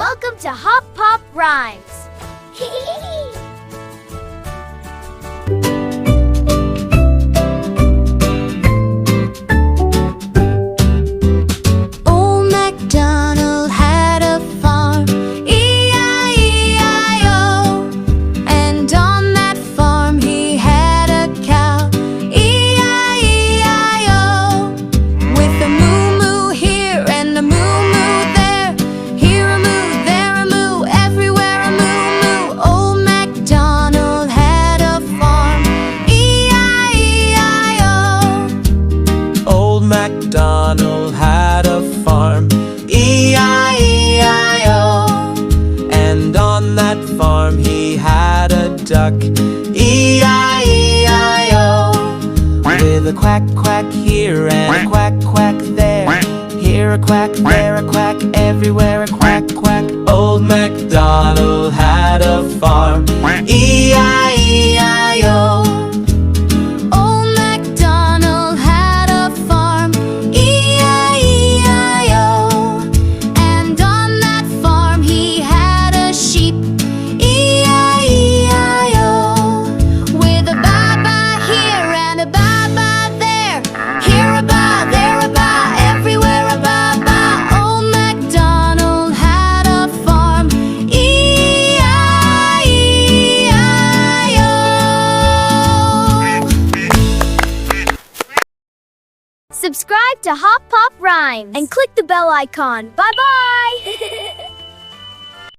Welcome to Hop Pop Rhymes. Old MacDonald had a farm, E-I-E-I-O. And on that farm he had a cow, E-I-E-I-O. With a moo-moo here and a moo-moo there, here a moo, there a moo, everywhere a moo-moo. Old MacDonald had a farm, E-I-E-I-O. Old MacDonald had a farm, E-I-E-I-O. And on that farm he had a duck, E-I-E-I-O. With a quack quack here and a quack quack there, here a quack, there a quack, everywhere a quack quack. Old MacDonald had a farm, E-I-E-I-O. Old MacDonald had a farm, E-I-E-I-O. And on that farm he had a sheep, E-I-E-I-O. With a baa-baa here and a baa-baa there, here a baa, there a baa, everywhere a baa-baa. Old MacDonald had a farm, E-I-E-I-O. Subscribe to Hop Pop Rhymes and click the bell icon. Bye-bye!